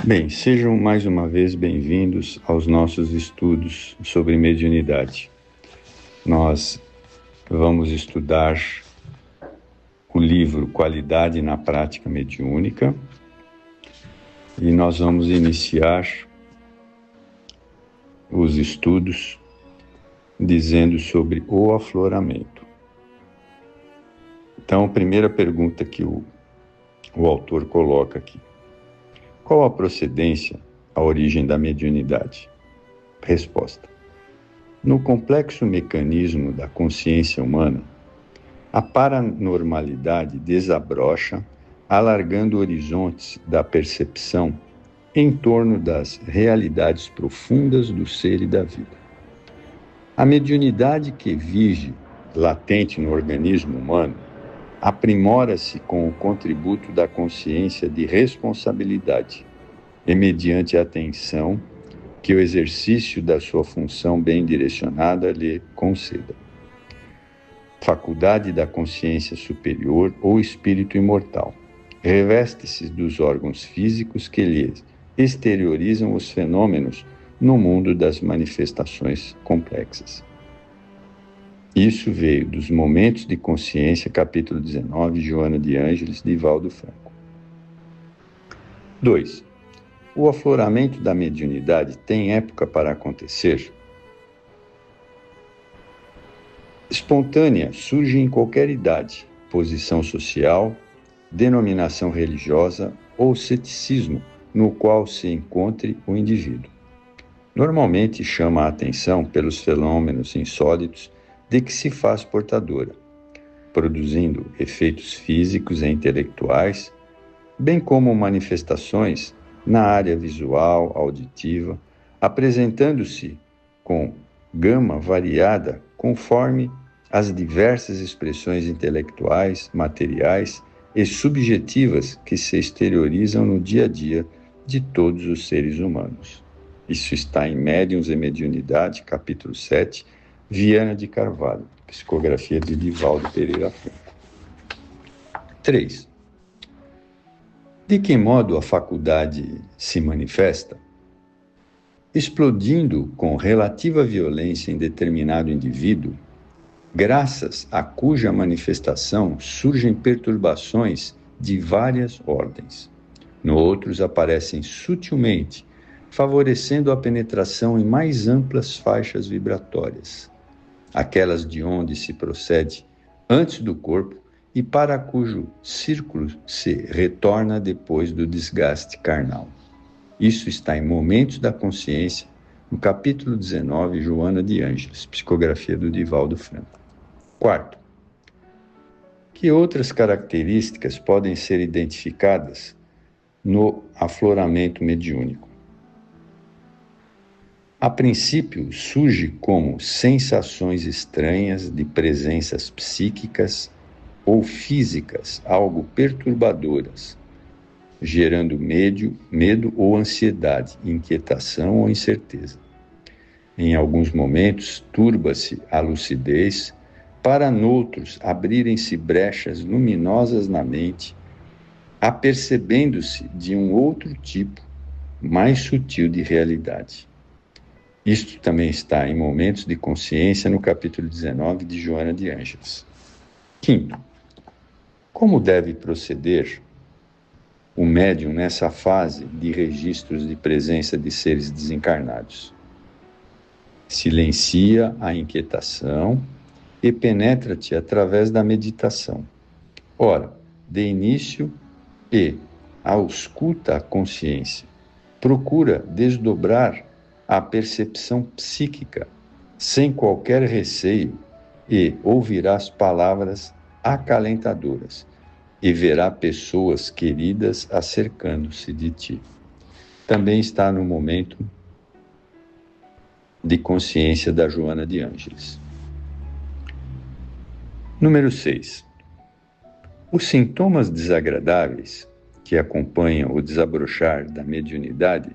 Bem, sejam mais uma vez bem-vindos aos nossos estudos sobre mediunidade. Nós vamos estudar o livro Qualidade na Prática Mediúnica e nós vamos iniciar os estudos dizendo sobre o afloramento. Então, a primeira pergunta que o autor coloca aqui: qual a procedência, a origem da mediunidade? Resposta: no complexo mecanismo da consciência humana, a paranormalidade desabrocha, alargando horizontes da percepção em torno das realidades profundas do ser e da vida. A mediunidade que vige latente no organismo humano aprimora-se com o contributo da consciência de responsabilidade e mediante a atenção que o exercício da sua função bem direcionada lhe conceda. Faculdade da consciência superior ou espírito imortal, reveste-se dos órgãos físicos que lhe exteriorizam os fenômenos no mundo das manifestações complexas. Isso veio dos Momentos de Consciência, capítulo 19, Joana de Ângeles, de Divaldo Franco. 2. O afloramento da mediunidade tem época para acontecer? Espontânea surge em qualquer idade, posição social, denominação religiosa ou ceticismo no qual se encontre o indivíduo. Normalmente chama a atenção pelos fenômenos insólitos de que se faz portadora, produzindo efeitos físicos e intelectuais, bem como manifestações na área visual, auditiva, apresentando-se com gama variada conforme as diversas expressões intelectuais, materiais e subjetivas que se exteriorizam no dia a dia de todos os seres humanos. Isso está em Médiuns e Mediunidade, capítulo 7, Viana de Carvalho, psicografia de Divaldo Pereira Franco. 3. De que modo a faculdade se manifesta? Explodindo com relativa violência em determinado indivíduo, graças a cuja manifestação surgem perturbações de várias ordens. No outros aparecem sutilmente, favorecendo a penetração em mais amplas faixas vibratórias, aquelas de onde se procede antes do corpo e para cujo círculo se retorna depois do desgaste carnal. Isso está em Momentos da Consciência, no capítulo 19, Joana de Ângeles, psicografia do Divaldo Franco. 4. Que outras características podem ser identificadas no afloramento mediúnico? A princípio, surge como sensações estranhas de presenças psíquicas ou físicas, algo perturbadoras, gerando medo ou ansiedade, inquietação ou incerteza. Em alguns momentos, turba-se a lucidez, para noutros abrirem-se brechas luminosas na mente, apercebendo-se de um outro tipo, mais sutil de realidade. Isto também está em Momentos de Consciência, no capítulo 19 de Joana de Ângeles. 5. Como deve proceder o médium nessa fase de registros de presença de seres desencarnados? Silencia a inquietação e penetra-te através da meditação. Ora, dê início e ausculta a consciência. Procura desdobrar a percepção psíquica, sem qualquer receio, e ouvirás palavras acalentadoras, e verá pessoas queridas acercando-se de ti. Também está no Momento de Consciência da Joana de Ângeles. Número 6. Os sintomas desagradáveis que acompanham o desabrochar da mediunidade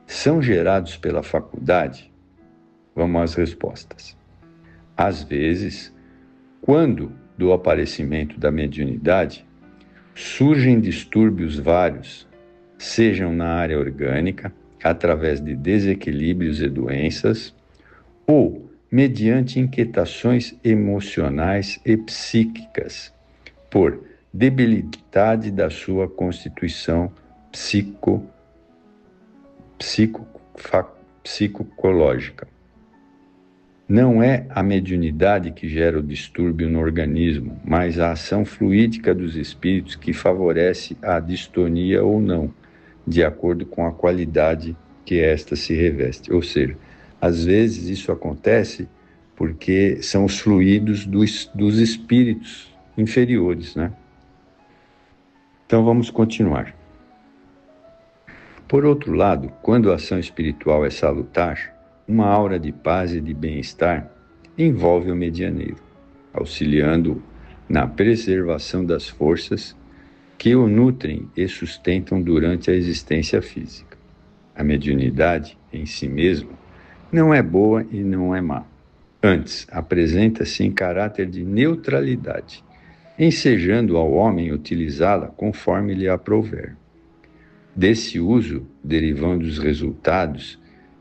são gerados pela faculdade? Vamos às respostas. Às vezes, quando do aparecimento da mediunidade, surgem distúrbios vários, sejam na área orgânica, através de desequilíbrios e doenças, ou mediante inquietações emocionais e psíquicas, por debilidade da sua constituição psicológica. Não é a mediunidade que gera o distúrbio no organismo, mas a ação fluídica dos espíritos que favorece a distonia ou não, de acordo com a qualidade que esta se reveste. Ou seja, às vezes isso acontece porque são os fluidos dos espíritos inferiores, né? Então vamos continuar. Por outro lado, quando a ação espiritual é salutar, uma aura de paz e de bem-estar envolve o medianeiro, auxiliando-o na preservação das forças que o nutrem e sustentam durante a existência física. A mediunidade, em si mesma, não é boa e não é má. Antes, apresenta-se em caráter de neutralidade, ensejando ao homem utilizá-la conforme lhe aprouver. Desse uso, derivando os resultados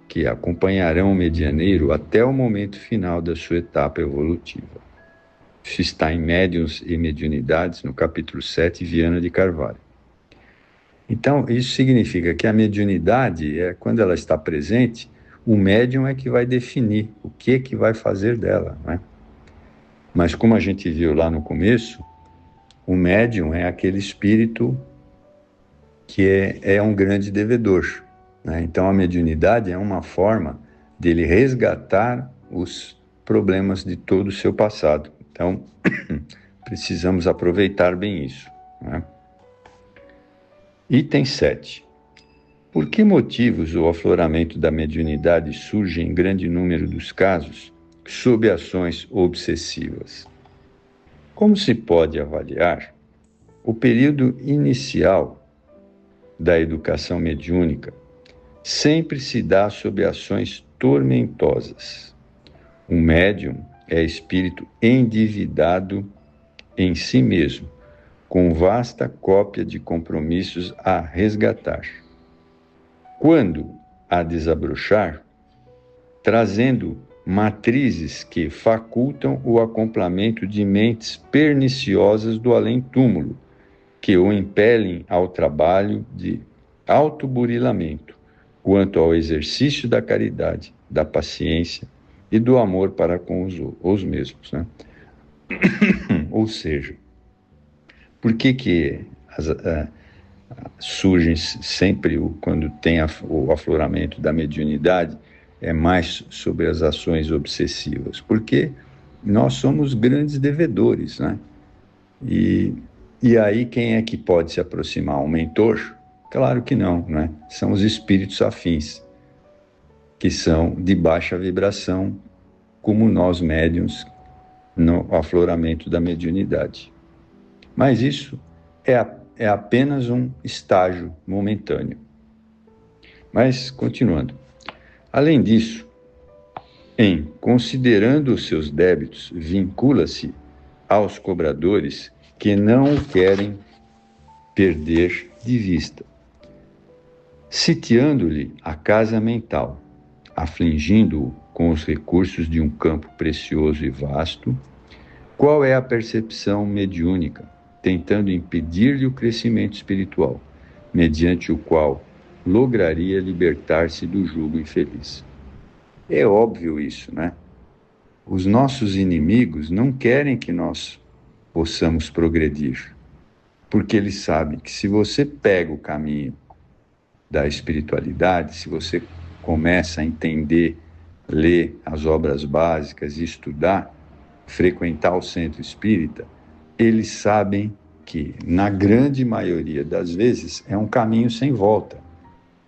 que acompanharão o medianeiro até o momento final da sua etapa evolutiva. Isso está em Médiuns e Mediunidades, no capítulo 7, Viana de Carvalho. Então, isso significa que a mediunidade, quando ela está presente, o médium é que vai definir o que vai fazer dela, né? Mas como a gente viu lá no começo, o médium é aquele espírito que é um grande devedor, né? Então a mediunidade é uma forma dele resgatar os problemas de todo o seu passado. Então precisamos aproveitar bem isso, né? Item 7. Por que motivos o afloramento da mediunidade surge em grande número dos casos sob ações obsessivas? Como se pode avaliar, o período inicial da educação mediúnica sempre se dá sob ações tormentosas. Um médium é espírito endividado em si mesmo, com vasta cópia de compromissos a resgatar. Quando a desabrochar, trazendo matrizes que facultam o acoplamento de mentes perniciosas do além-túmulo, que o impelem ao trabalho de autoburilamento, quanto ao exercício da caridade, da paciência e do amor para com os mesmos, né? Ou seja, por que surgem sempre, quando tem o afloramento da mediunidade, é mais sobre as ações obsessivas? Porque nós somos grandes devedores, né? E aí quem é que pode se aproximar? Um mentor? Claro que não, né? São os espíritos afins, que são de baixa vibração, como nós médiuns, no afloramento da mediunidade. Mas isso é apenas um estágio momentâneo. Mas, continuando. Além disso, em considerando os seus débitos, vincula-se aos cobradores que não o querem perder de vista, sitiando-lhe a casa mental, afligindo-o com os recursos de um campo precioso e vasto. Qual é a percepção mediúnica, tentando impedir-lhe o crescimento espiritual, mediante o qual lograria libertar-se do jugo infeliz? É óbvio isso, né? Os nossos inimigos não querem que nós possamos progredir, porque eles sabem que se você pega o caminho da espiritualidade, se você começa a entender, ler as obras básicas e estudar, frequentar o centro espírita, eles sabem que, na grande maioria das vezes, é um caminho sem volta.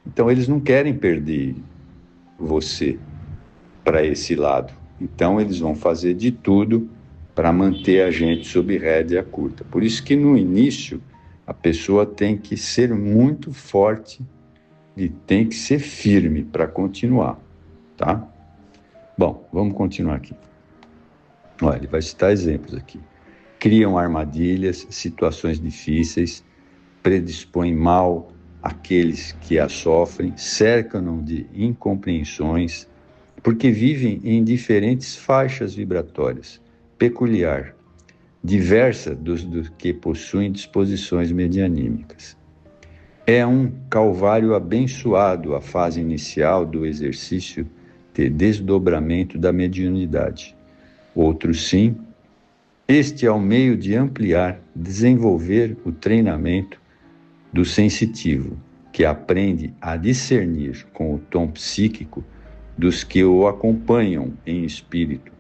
Então, eles não querem perder você para esse lado. Então, eles vão fazer de tudo para manter a gente sob rédea curta. Por isso que, no início, a pessoa tem que ser muito forte e tem que ser firme para continuar, tá? Bom, vamos continuar aqui. Olha, ele vai citar exemplos aqui. Criam armadilhas, situações difíceis, predispõem mal aqueles que a sofrem, cercam-no de incompreensões, porque vivem em diferentes faixas vibratórias, peculiar, diversa dos que possuem disposições medianímicas. É um calvário abençoado a fase inicial do exercício de desdobramento da mediunidade. Outro sim, este é o meio de ampliar, desenvolver o treinamento do sensitivo, que aprende a discernir com o tom psíquico dos que o acompanham em espírito,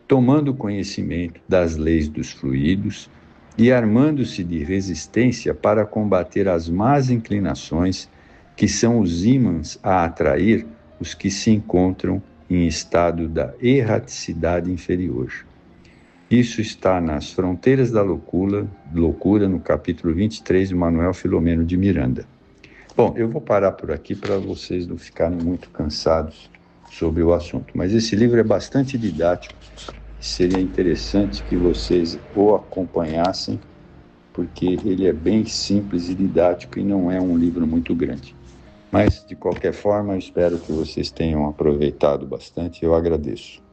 tomando conhecimento das leis dos fluidos e armando-se de resistência para combater as más inclinações que são os ímãs a atrair os que se encontram em estado da erraticidade inferior. Isso está nas Fronteiras da Loucura, no capítulo 23 de Manuel Filomeno de Miranda. Bom, eu vou parar por aqui para vocês não ficarem muito cansados sobre o assunto, mas esse livro é bastante didático, seria interessante que vocês o acompanhassem, porque ele é bem simples e didático e não é um livro muito grande. Mas, de qualquer forma, eu espero que vocês tenham aproveitado bastante, eu agradeço.